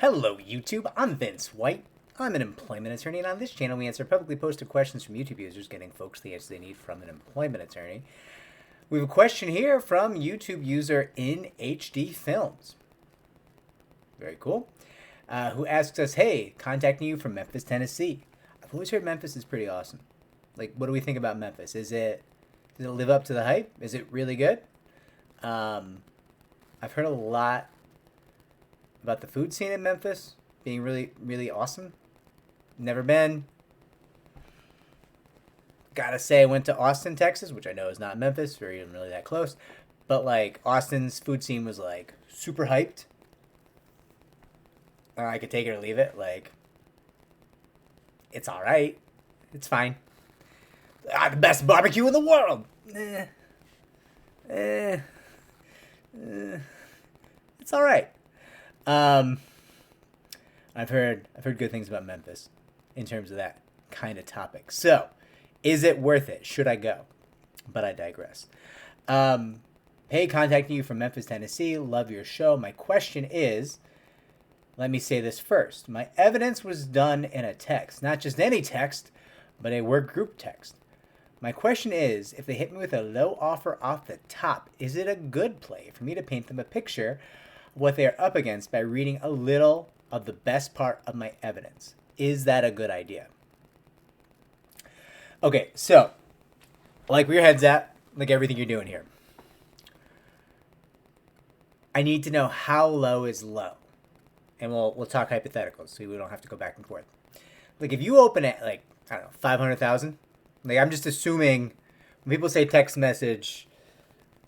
Hello YouTube, I'm Vince White. I'm an employment attorney, and on this channel we answer publicly posted questions from YouTube users, getting folks the answers they need from an employment attorney. We have a question here from YouTube user in HD Films. Very cool. Who asks us, hey, contacting you from Memphis, Tennessee. I've always heard Memphis is pretty awesome. Like, what do we think about Memphis? Does it live up to the hype? Is it really good? I've heard a lot about the food scene in Memphis being really, really awesome. Never been. Gotta say, I went to Austin, Texas, which I know is not Memphis, or even really that close. But, like, Austin's food scene was, like, super hyped. I could take it or leave it. Like, it's alright. It's fine. The best barbecue in the world. It's alright. I've heard good things about Memphis in terms of that kind of topic. So, is it worth it? Should I go? But I digress. Hey, contacting you from Memphis, Tennessee. Love your show. My question is, let me say this first. My evidence was done in a text, not just any text, but a work group text. My question is, if they hit me with a low offer off the top, is it a good play for me to paint them a picture of what they are up against by reading a little of the best part of my evidence? Is that a good idea? Okay, so, like where your head's at, like everything you're doing here. I need to know how low is low. And we'll talk hypotheticals so we don't have to go back and forth. Like if you open it like, I don't know, 500,000, like I'm just assuming when people say text message,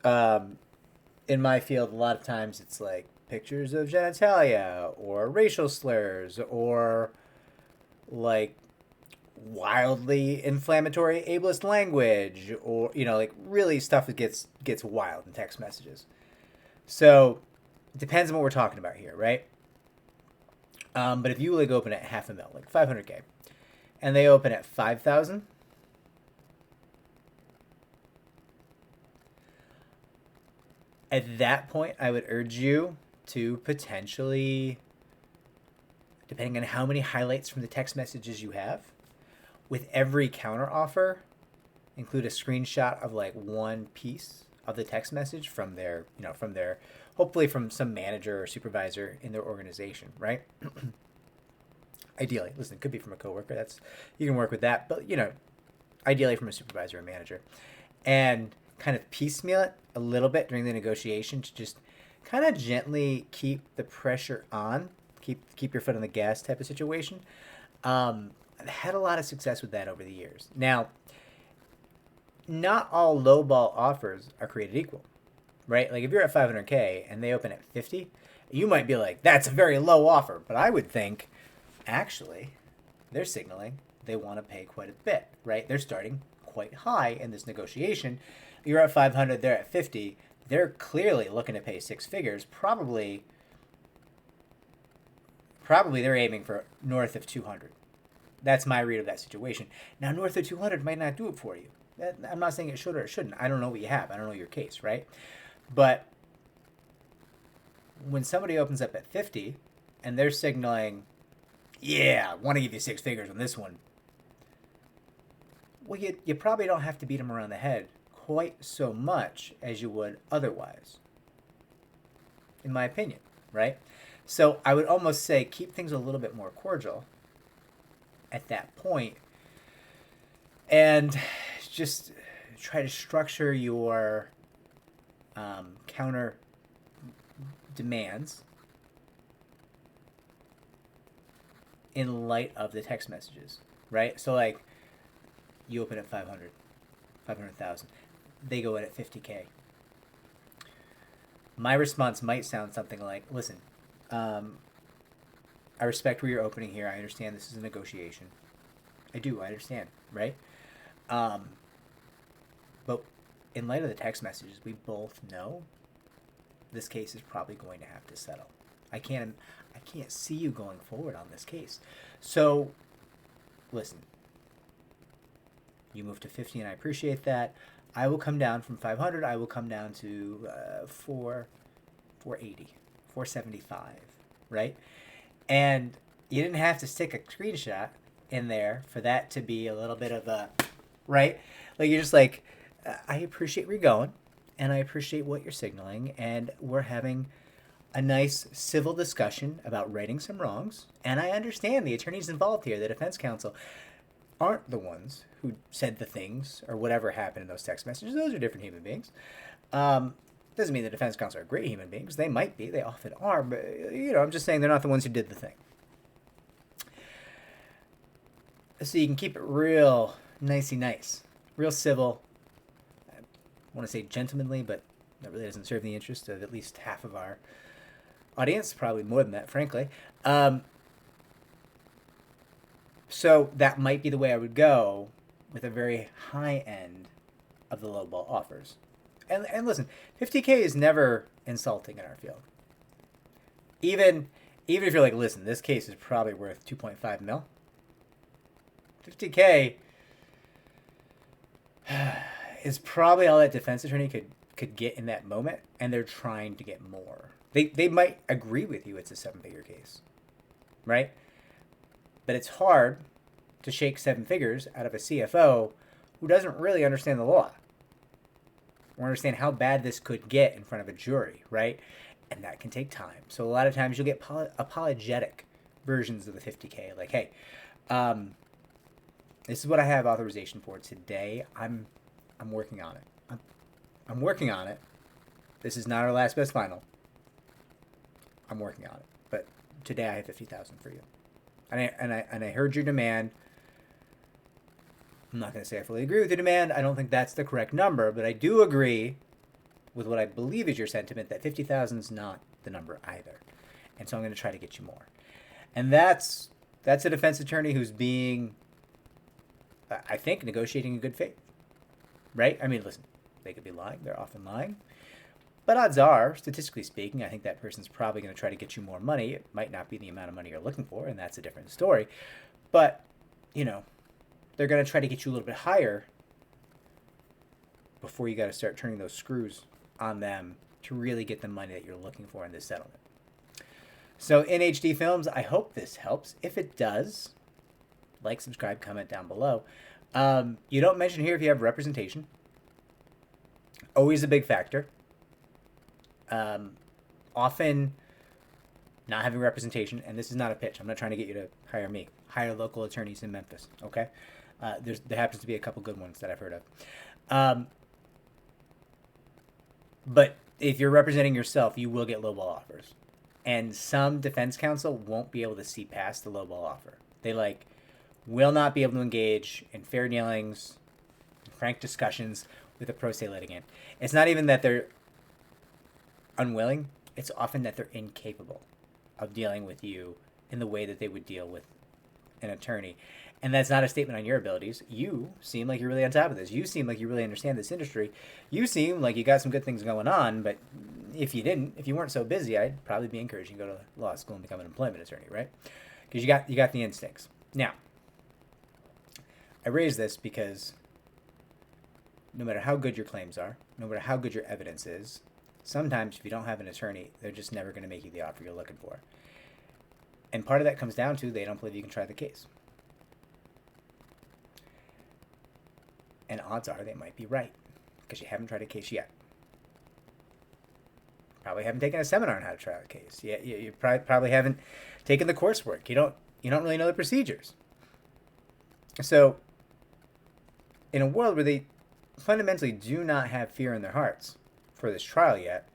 in my field, a lot of times it's like pictures of genitalia or racial slurs or like wildly inflammatory ableist language or, you know, like really stuff that gets wild in text messages. So it depends on what we're talking about here, right? But if you like open at $500,000, like 500K, and they open at 5,000, at that point, I would urge you to potentially, depending on how many highlights from the text messages you have, with every counter offer, include a screenshot of like one piece of the text message from their, hopefully from some manager or supervisor in their organization, right? Ideally, listen, it could be from a coworker. You can work with that, but ideally from a supervisor or manager, and kind of piecemeal it a little bit during the negotiation to just kind of gently keep the pressure on, keep your foot on the gas type of situation. I've had a lot of success with that over the years. Now, not all lowball offers are created equal, right? Like if you're at 500K and they open at 50, you might be like, that's a very low offer. But I would think, actually, they're signaling they want to pay quite a bit, right? They're starting quite high in this negotiation. You're at 500, they're at 50. They're clearly looking to pay six figures. Probably they're aiming for north of 200. That's my read of that situation. Now, north of 200 might not do it for you. I'm not saying it should or it shouldn't. I don't know what you have. I don't know your case, right? But when somebody opens up at 50 and they're signaling, yeah, I want to give you six figures on this one, well, you probably don't have to beat them around the head quite so much as you would otherwise, in my opinion, right? So I would almost say keep things a little bit more cordial at that point and just try to structure your counter demands in light of the text messages, right? So like you open at 500,000. They go in at 50K. My response might sound something like, listen, I respect where you're opening here. I understand this is a negotiation. I understand, right? But in light of the text messages, we both know this case is probably going to have to settle. I can't see you going forward on this case. So, listen, you move to 50 and I appreciate that. I will come down from 500. I will come down to 480, 475, right? And you didn't have to stick a screenshot in there for that to be a little bit of a, right? Like, you're just like, I appreciate where you're going, and I appreciate what you're signaling, and we're having a nice civil discussion about righting some wrongs. And I understand the attorneys involved here, the defense counsel, aren't the ones who said the things or whatever happened in those text messages. Those are different human beings. Doesn't mean the defense counsel are great human beings. They might be. They often are. But, I'm just saying they're not the ones who did the thing. So you can keep it real nicey nice, real civil. I want to say gentlemanly, but that really doesn't serve the interest of at least half of our audience, probably more than that, frankly. So that might be the way I would go with a very high end of the lowball offers. And listen, 50K is never insulting in our field. Even if you're like, listen, this case is probably worth 2.5 mil. 50K is probably all that defense attorney could get in that moment, and they're trying to get more. They might agree with you it's a 7-figure case, right? But it's hard to shake 7 figures out of a CFO who doesn't really understand the law or understand how bad this could get in front of a jury, right? And that can take time. So a lot of times you'll get apologetic versions of the 50K, like, hey, this is what I have authorization for today. I'm working on it. I'm working on it. This is not our last best final. I'm working on it. But today I have 50,000 for you. And I heard your demand. I'm not going to say I fully agree with your demand. I don't think that's the correct number, but I do agree with what I believe is your sentiment that 50,000 is not the number either. And so I'm going to try to get you more. And that's a defense attorney who's being, I think, negotiating in good faith. Right? I mean, listen, they could be lying. They're often lying. But odds are, statistically speaking, I think that person's probably going to try to get you more money. It might not be the amount of money you're looking for, and that's a different story. But, they're going to try to get you a little bit higher before you got to start turning those screws on them to really get the money that you're looking for in this settlement. So in HD Films, I hope this helps. If it does, like, subscribe, comment down below. You don't mention here if you have representation. Always a big factor. Often not having representation, and this is not a pitch. I'm not trying to get you to hire me. Hire local attorneys in Memphis, okay? There happens to be a couple good ones that I've heard of. But if you're representing yourself, you will get lowball offers. And some defense counsel won't be able to see past the lowball offer. They will not be able to engage in fair dealings, frank discussions with a pro se litigant. It's not even that they're unwilling. It's often that they're incapable of dealing with you in the way that they would deal with an attorney. And that's not a statement on your abilities. You seem like you're really on top of this. You seem like you really understand this industry. You seem like you got some good things going on, but if you weren't so busy, I'd probably be encouraging you to go to law school and become an employment attorney, right? Because you got the instincts. Now, I raise this because no matter how good your claims are, no matter how good your evidence is, sometimes if you don't have an attorney, they're just never going to make you the offer you're looking for. And part of that comes down to they don't believe you can try the case. And odds are they might be right because you haven't tried a case yet. Probably haven't taken a seminar on how to try a case. You probably haven't taken the coursework. You don't really know the procedures. So in a world where they fundamentally do not have fear in their hearts for this trial yet,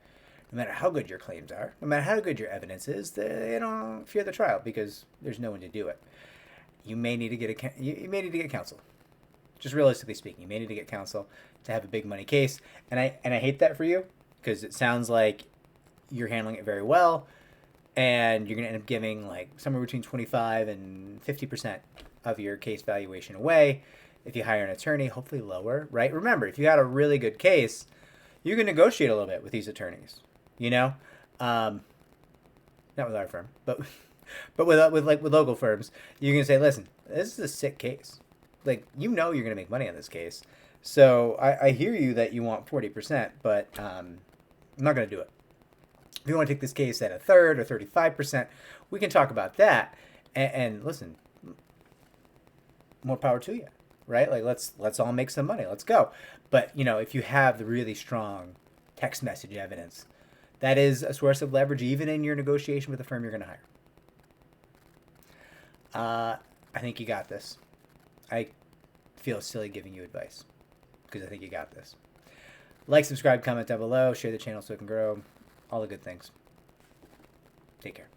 no matter how good your claims are, no matter how good your evidence is, they don't fear the trial because there's no one to do it. You may need to get counsel. Just realistically speaking, you may need to get counsel to have a big money case, and I hate that for you because it sounds like you're handling it very well, and you're going to end up giving somewhere between 25 and 50% of your case valuation away. If you hire an attorney, hopefully lower, right? Remember, if you had a really good case, you can negotiate a little bit with these attorneys, not with our firm, but with local firms. You can say, listen, this is a sick case. You're going to make money on this case. So I hear you that you want 40%, but I'm not going to do it. If you want to take this case at a third or 35%, we can talk about that. And listen, more power to you, right? Like let's all make some money. Let's go. But if you have the really strong text message evidence, that is a source of leverage even in your negotiation with the firm you're going to hire. I think you got this. I feel silly giving you advice because I think you got this. Like, subscribe, comment down below, share the channel so it can grow. All the good things. Take care.